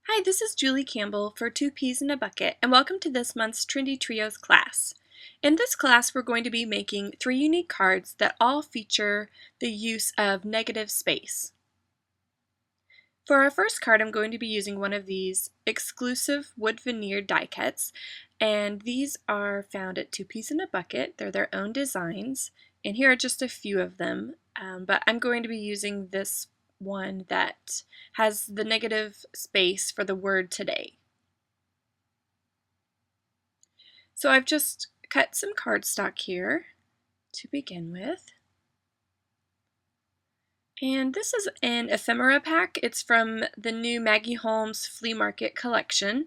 Hi, this is Julie Campbell for Two Peas in a Bucket, and welcome to this month's Trendy Trios class. In this class, we're going to be making 3 unique cards that all feature the use of negative space. For our first card, I'm going to be using one of these exclusive wood veneer die cuts, and these are found at Two Peas in a Bucket. They're their own designs, and here are just a few of them, but I'm going to be using this one that has the negative space for the word today. So I've just cut some cardstock here to begin with. And this is an ephemera pack. It's from the new Maggie Holmes Flea Market collection.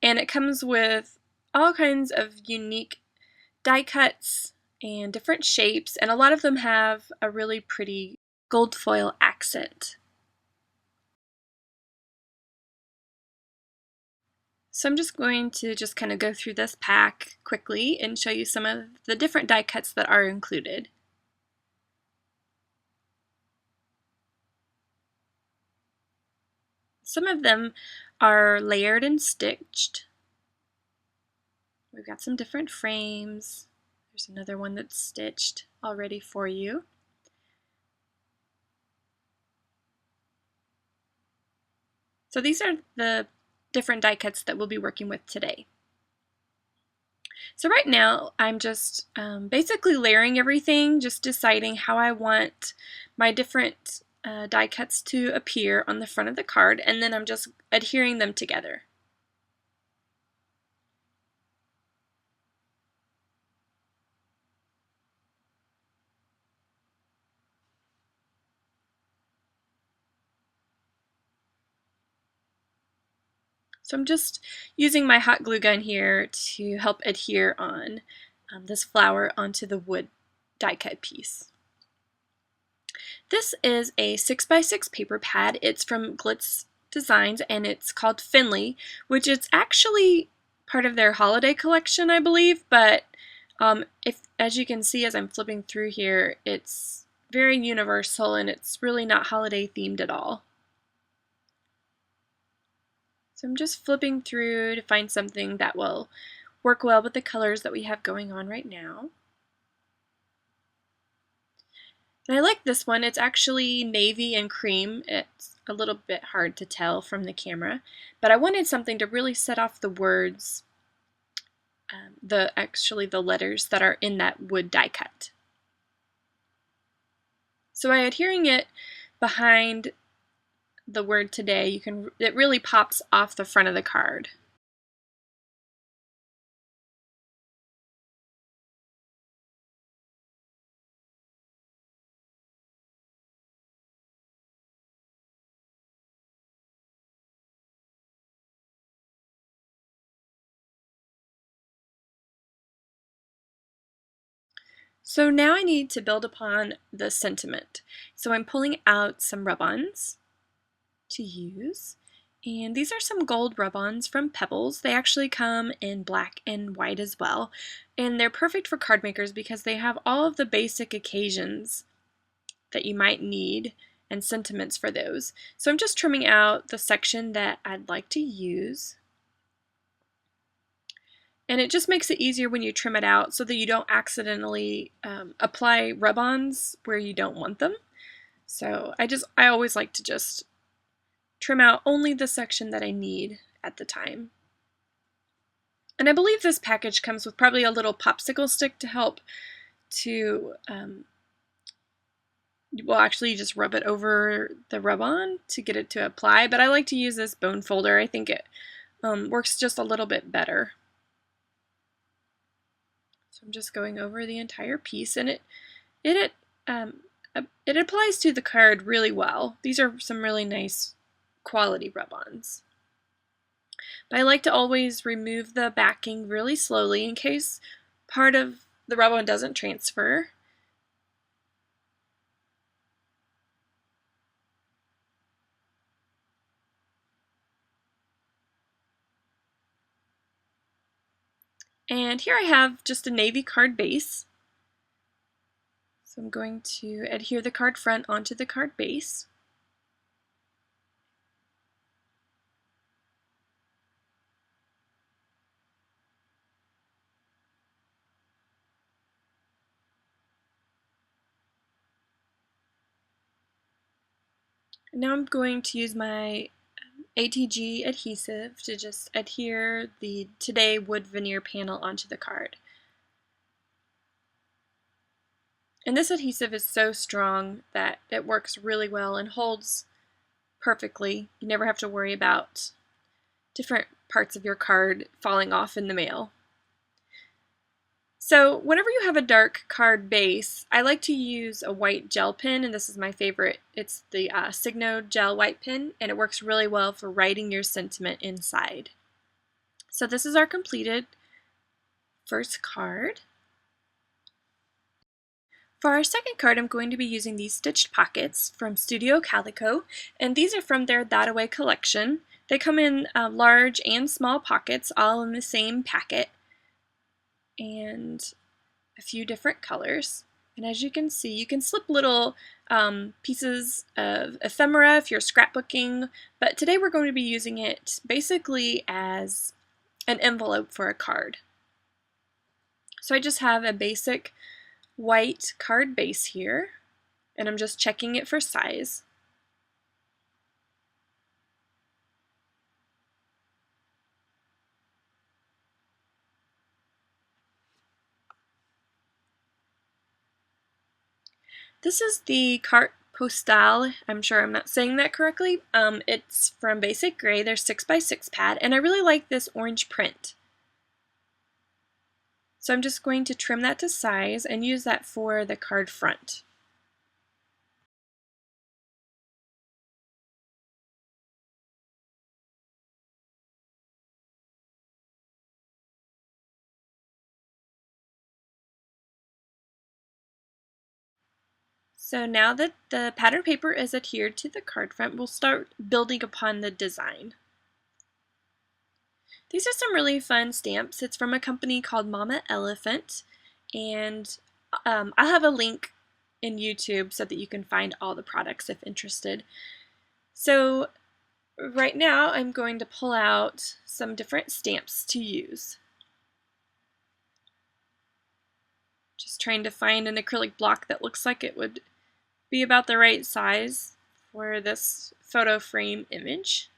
And it comes with all kinds of unique die cuts and different shapes, and a lot of them have a really pretty gold foil accent. So I'm just going to kind of go through this pack quickly and show you some of the different die cuts that are included. Some of them are layered and stitched. We've got some different frames. There's another one that's stitched already for you. So these are the different die cuts that we'll be working with today. So right now I'm just basically layering everything, just deciding how I want my different die cuts to appear on the front of the card, and then I'm just adhering them together. So I'm just using my hot glue gun here to help adhere on this flower onto the wood die cut piece. This is a 6x6 paper pad. It's from Glitz Designs and it's called Finley, which is actually part of their holiday collection, I believe, but as you can see as I'm flipping through here, it's very universal and it's really not holiday themed at all. So I'm just flipping through to find something that will work well with the colors that we have going on right now. And I like this one. It's actually navy and cream. It's a little bit hard to tell from the camera, but I wanted something to really set off the words, the letters that are in that wood die cut. So by adhering it behind the word today, it really pops off the front of the card. So now I need to build upon the sentiment. So I'm pulling out some rub-ons to use. And these are some gold rub-ons from Pebbles. They actually come in black and white as well. And they're perfect for card makers because they have all of the basic occasions that you might need and sentiments for those. So I'm just trimming out the section that I'd like to use. And it just makes it easier when you trim it out so that you don't accidentally apply rub-ons where you don't want them. So I always like to just trim out only the section that I need at the time. And I believe this package comes with probably a little popsicle stick to help to, well, actually just rub it over the rub-on to get it to apply, but I like to use this bone folder. I think it works just a little bit better. So I'm just going over the entire piece, and it applies to the card really well. These are some really nice quality rub-ons. But I like to always remove the backing really slowly in case part of the rub-on doesn't transfer. And here I have just a navy card base. So I'm going to adhere the card front onto the card base. Now I'm going to use my ATG adhesive to just adhere the Today wood veneer panel onto the card. And this adhesive is so strong that it works really well and holds perfectly. You never have to worry about different parts of your card falling off in the mail. So whenever you have a dark card base, I like to use a white gel pen, and this is my favorite. It's the Signo Gel White Pen, and it works really well for writing your sentiment inside. So this is our completed first card. For our second card, I'm going to be using these stitched pockets from Studio Calico, and these are from their That-A-Way collection. They come in large and small pockets, all in the same packet, and a few different colors. And as you can see, you can slip little pieces of ephemera if you're scrapbooking, but today we're going to be using it basically as an envelope for a card. So I just have a basic white card base here, and I'm just checking it for size. This is the carte postale. I'm sure I'm not saying that correctly. It's from Basic Gray. They're 6x6 pad, and I really like this orange print. So I'm just going to trim that to size and use that for the card front. So now that the pattern paper is adhered to the card front, we'll start building upon the design. These are some really fun stamps. It's from a company called Mama Elephant, and I'll have a link in YouTube so that you can find all the products if interested. So right now I'm going to pull out some different stamps to use. Just trying to find an acrylic block that looks like it would be about the right size for this photo frame image.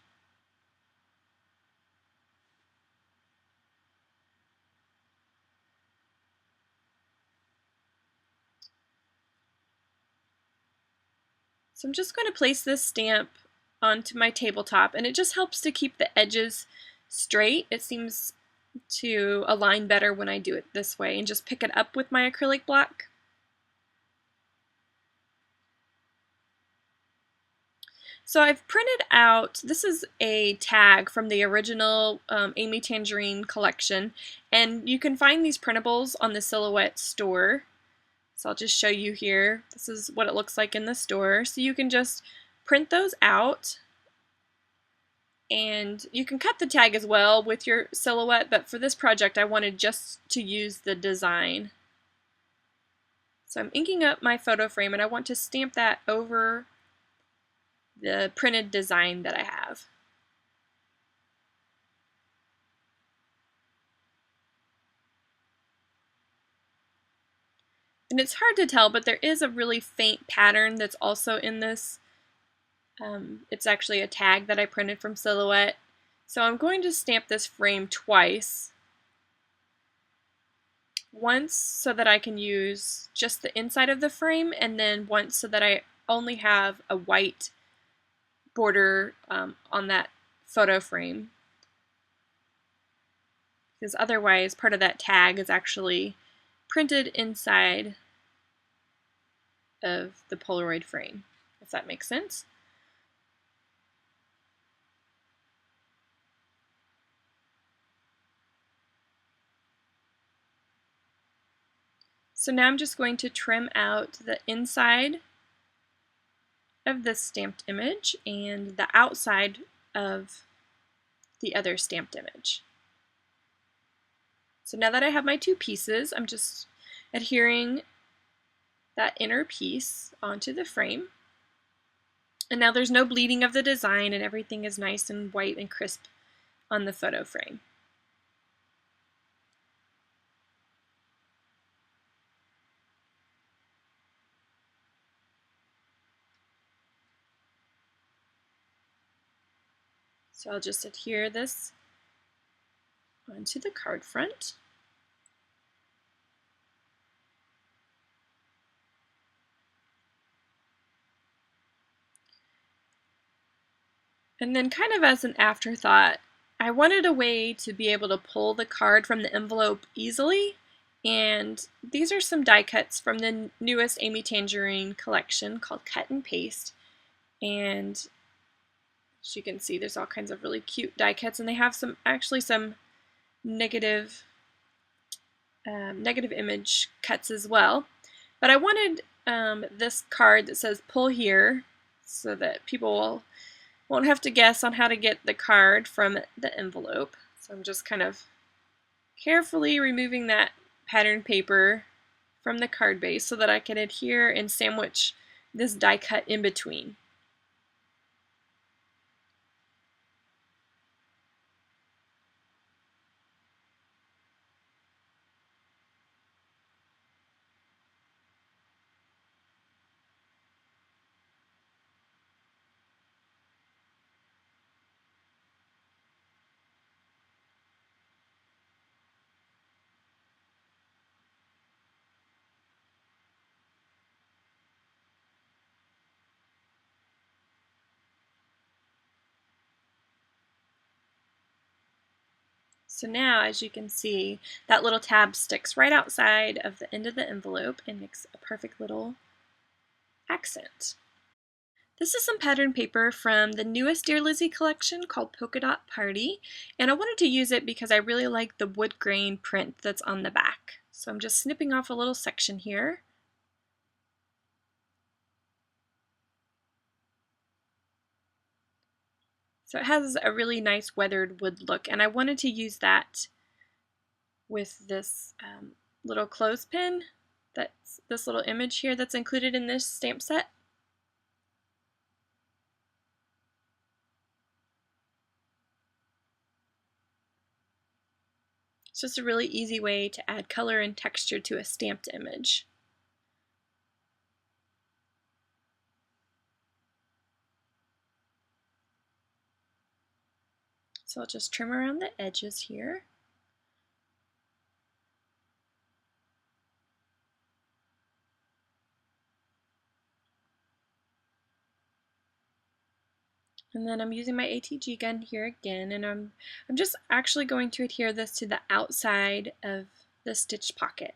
So I'm just going to place this stamp onto my tabletop, and it just helps to keep the edges straight. It seems to align better when I do it this way and just pick it up with my acrylic block. So I've printed out, this is a tag from the original Amy Tangerine collection, and you can find these printables on the Silhouette store. So I'll just show you here. This is what it looks like in the store. So you can just print those out, and you can cut the tag as well with your Silhouette, but for this project I wanted just to use the design. So I'm inking up my photo frame, and I want to stamp that over the printed design that I have. And it's hard to tell, but there is a really faint pattern that's also in this. It's actually a tag that I printed from Silhouette. So I'm going to stamp this frame twice. Once so that I can use just the inside of the frame, and then once so that I only have a white border on that photo frame. Because otherwise part of that tag is actually printed inside of the Polaroid frame, if that makes sense. So now I'm just going to trim out the inside of this stamped image and the outside of the other stamped image. So now that I have my two pieces, I'm just adhering that inner piece onto the frame. And now there's no bleeding of the design, and everything is nice and white and crisp on the photo frame. So I'll just adhere this onto the card front. And then kind of as an afterthought, I wanted a way to be able to pull the card from the envelope easily, and these are some die cuts from the newest Amy Tangerine collection called Cut and Paste. And as you can see, there's all kinds of really cute die cuts, and they have some negative negative image cuts as well. But I wanted this card that says pull here so that people won't have to guess on how to get the card from the envelope. So I'm just kind of carefully removing that pattern paper from the card base so that I can adhere and sandwich this die cut in between. So now, as you can see, that little tab sticks right outside of the end of the envelope and makes a perfect little accent. This is some pattern paper from the newest Dear Lizzy collection called Polka Dot Party, and I wanted to use it because I really like the wood grain print that's on the back. So I'm just snipping off a little section here. So it has a really nice weathered wood look, and I wanted to use that with this little clothespin, that's this little image here that's included in this stamp set. It's just a really easy way to add color and texture to a stamped image. So I'll just trim around the edges here. And then I'm using my ATG gun here again, and I'm just actually going to adhere this to the outside of the stitch pocket.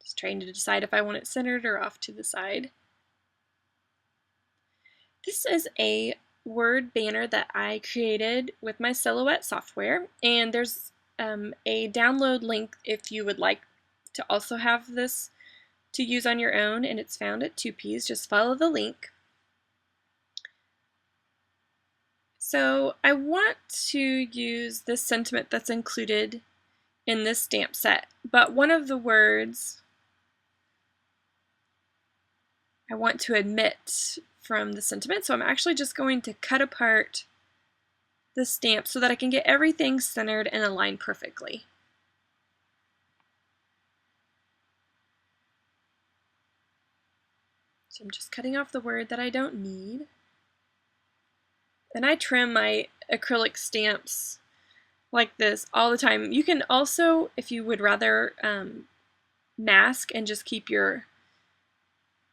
Just trying to decide if I want it centered or off to the side. This is a word banner that I created with my Silhouette software, and there's a download link if you would like to also have this to use on your own, and it's found at 2Ps. Just follow the link. So I want to use this sentiment that's included in this stamp set, but one of the words I want to omit from the sentiment, so I'm actually just going to cut apart the stamp so that I can get everything centered and aligned perfectly. So I'm just cutting off the word that I don't need. And I trim my acrylic stamps like this all the time. You can also, if you would rather mask and just keep your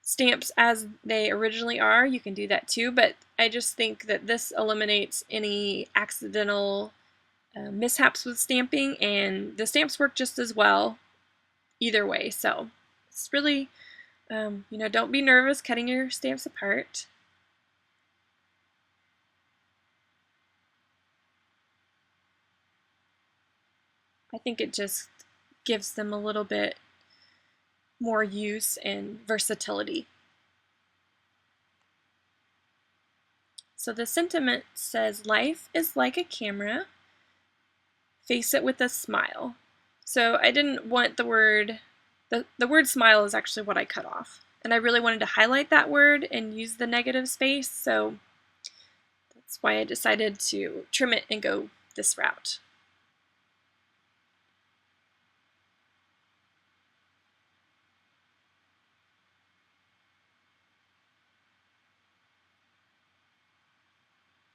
stamps as they originally are, you can do that too, but I just think that this eliminates any accidental mishaps with stamping, and the stamps work just as well either way. So it's really, don't be nervous cutting your stamps apart. I think it just gives them a little bit more use and versatility. So the sentiment says, life is like a camera, face it with a smile. So I didn't want the word smile is actually what I cut off. And I really wanted to highlight that word and use the negative space, so that's why I decided to trim it and go this route.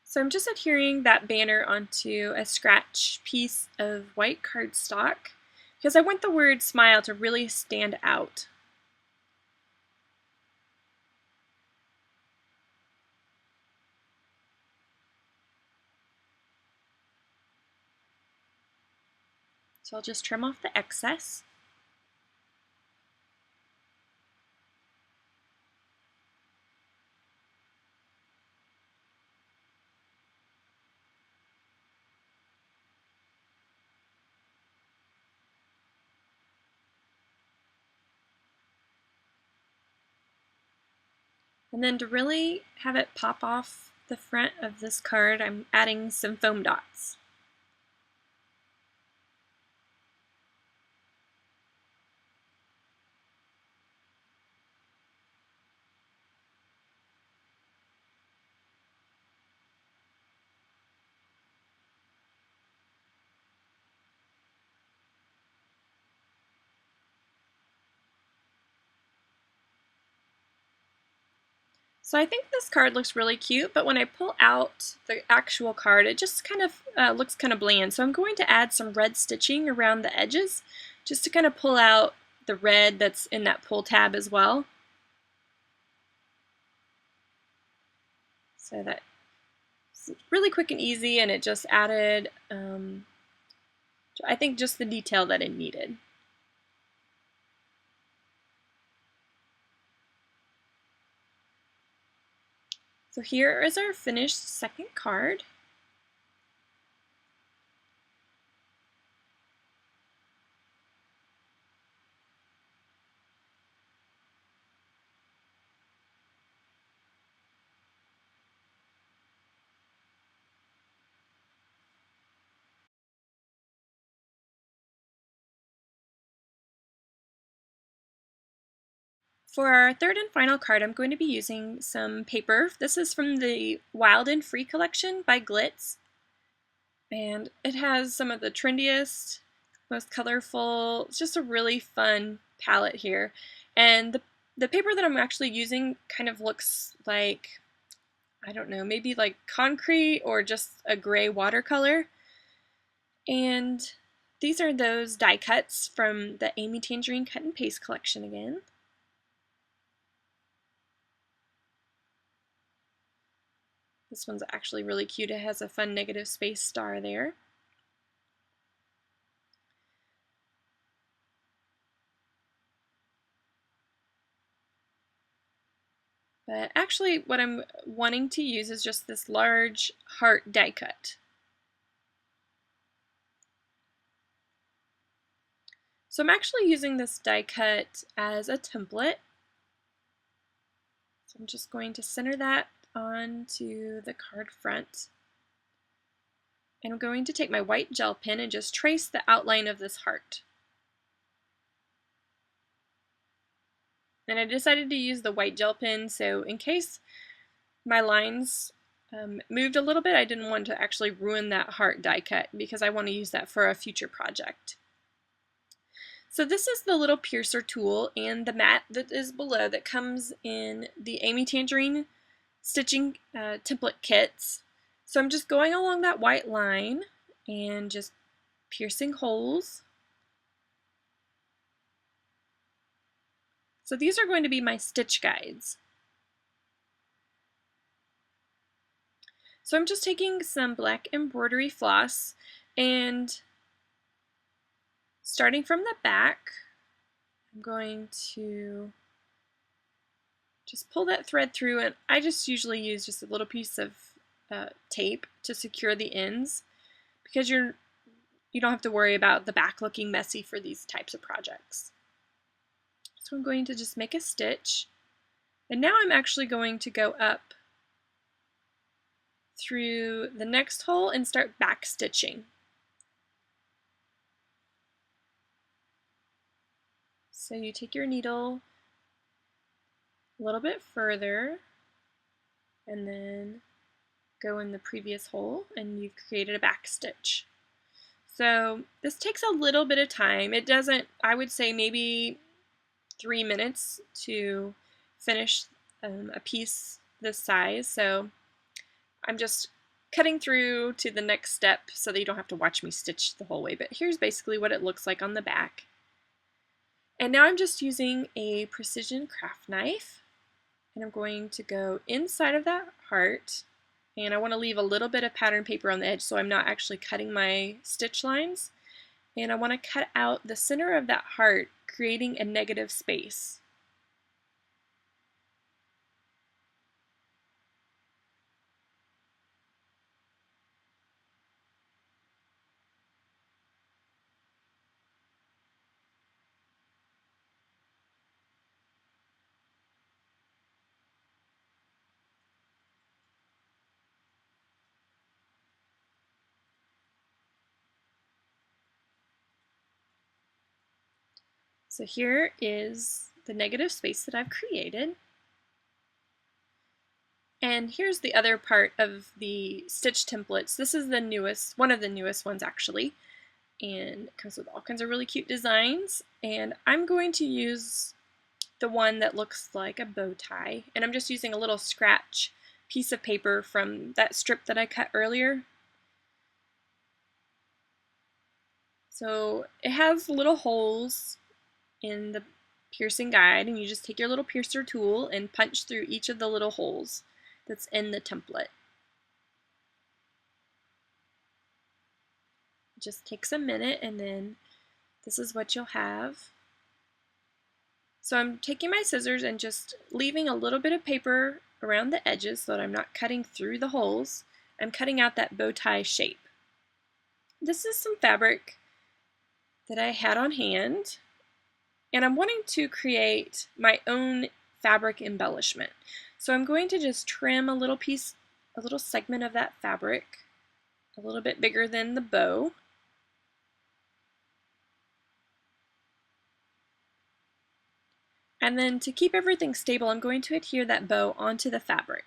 So I'm just adhering that banner onto a scratch piece of white cardstock because I want the word smile to really stand out. So I'll just trim off the excess. And then to really have it pop off the front of this card, I'm adding some foam dots. So I think this card looks really cute, but when I pull out the actual card, it just kind of looks kind of bland. So I'm going to add some red stitching around the edges just to kind of pull out the red that's in that pull tab as well. So that's really quick and easy, and it just added, I think, just the detail that it needed. So here is our finished second card. For our third and final card, I'm going to be using some paper. This is from the Wild and Free collection by Glitz. And it has some of the trendiest, most colorful, it's just a really fun palette here. And the paper that I'm actually using kind of looks like, I don't know, maybe like concrete or just a gray watercolor. And these are those die cuts from the Amy Tangerine Cut and Paste collection again. This one's actually really cute. It has a fun negative space star there. But actually what I'm wanting to use is just this large heart die cut. So I'm actually using this die cut as a template. So I'm just going to center that onto the card front. And I'm going to take my white gel pen and just trace the outline of this heart. And I decided to use the white gel pen, so in case my lines moved a little bit, I didn't want to actually ruin that heart die cut because I want to use that for a future project. So this is the little piercer tool and the mat that is below that comes in the Amy Tangerine stitching template kits. So I'm just going along that white line and just piercing holes. So these are going to be my stitch guides. So I'm just taking some black embroidery floss and starting from the back, I'm going to just pull that thread through, and I just usually use just a little piece of tape to secure the ends because you don't have to worry about the back looking messy for these types of projects. So I'm going to just make a stitch, and now I'm actually going to go up through the next hole and start back stitching. So you take your needle a little bit further and then go in the previous hole and you've created a back stitch. So this takes a little bit of time. It doesn't, I would say maybe 3 minutes to finish a piece this size. So I'm just cutting through to the next step so that you don't have to watch me stitch the whole way, but here's basically what it looks like on the back. And now I'm just using a precision craft knife, and I'm going to go inside of that heart, and I want to leave a little bit of pattern paper on the edge so I'm not actually cutting my stitch lines. And I want to cut out the center of that heart, creating a negative space. So here is the negative space that I've created. And here's the other part of the stitch templates. This is the newest, one of the newest ones actually, and it comes with all kinds of really cute designs. And I'm going to use the one that looks like a bow tie, and I'm just using a little scratch piece of paper from that strip that I cut earlier. So it has little holes in the piercing guide, and you just take your little piercer tool and punch through each of the little holes that's in the template. It just takes a minute, and then this is what you'll have. So I'm taking my scissors and just leaving a little bit of paper around the edges so that I'm not cutting through the holes. I'm cutting out that bow tie shape. This is some fabric that I had on hand, and I'm wanting to create my own fabric embellishment. So I'm going to just trim a little piece, a little segment of that fabric, a little bit bigger than the bow. And then to keep everything stable, I'm going to adhere that bow onto the fabric.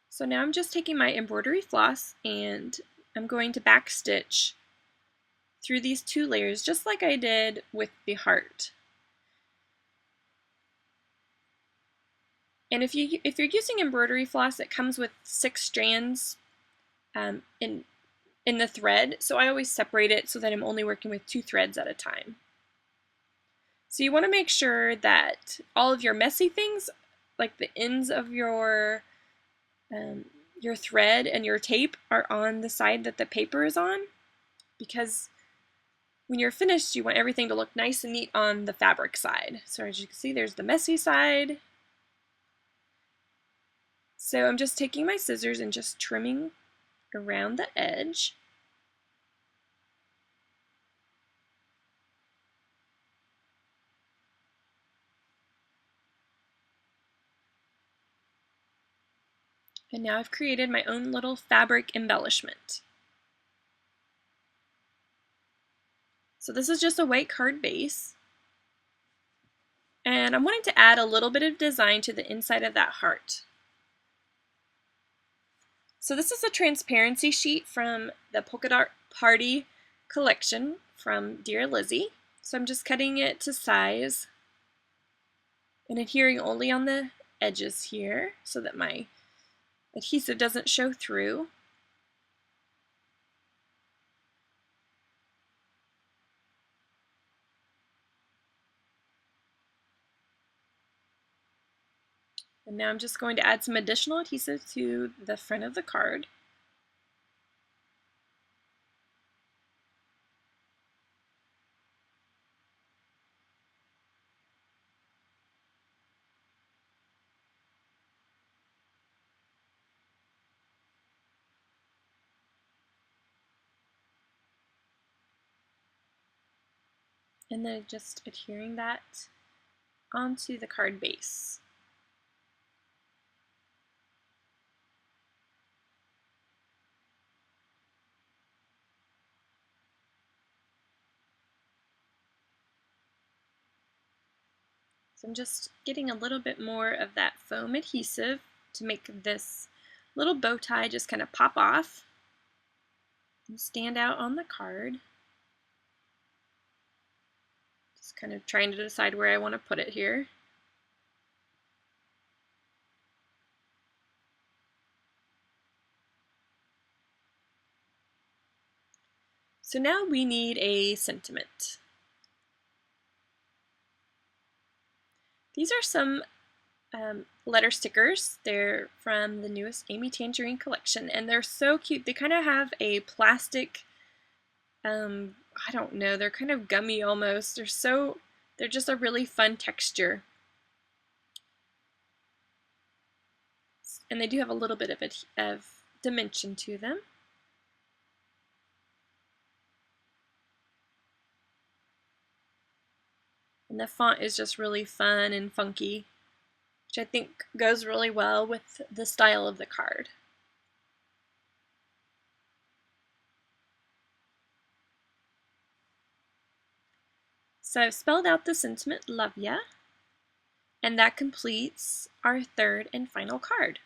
So now I'm just taking my embroidery floss and I'm going to back stitch through these two layers just like I did with the heart. And if you're using embroidery floss, it comes with 6 strands in the thread, so I always separate it so that I'm only working with 2 threads at a time. So you want to make sure that all of your messy things, like the ends of your thread and your tape, are on the side that the paper is on, because when you're finished, you want everything to look nice and neat on the fabric side. So as you can see, there's the messy side. So I'm just taking my scissors and just trimming around the edge. And now I've created my own little fabric embellishment. So this is just a white card base. And I'm wanting to add a little bit of design to the inside of that heart. So this is a transparency sheet from the Polka Dot Party collection from Dear Lizzie. So I'm just cutting it to size and adhering only on the edges here so that my adhesive doesn't show through. And now I'm just going to add some additional adhesive to the front of the card. And then just adhering that onto the card base. So I'm just getting a little bit more of that foam adhesive to make this little bow tie just kind of pop off. stand out on the card. Just kind of trying to decide where I want to put it here. So now we need a sentiment. These are some letter stickers. They're from the newest Amy Tangerine collection, and they're so cute. They kind of have a plastic, I don't know, they're kind of gummy almost. They're just a really fun texture. And they do have a little bit of dimension to them. And the font is just really fun and funky, which I think goes really well with the style of the card. So I've spelled out the sentiment, love ya, and that completes our third and final card.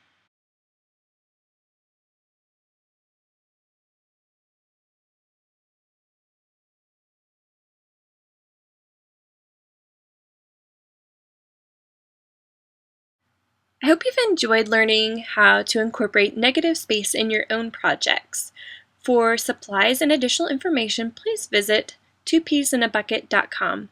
I hope you've enjoyed learning how to incorporate negative space in your own projects. For supplies and additional information, please visit twopeasinabucket.com.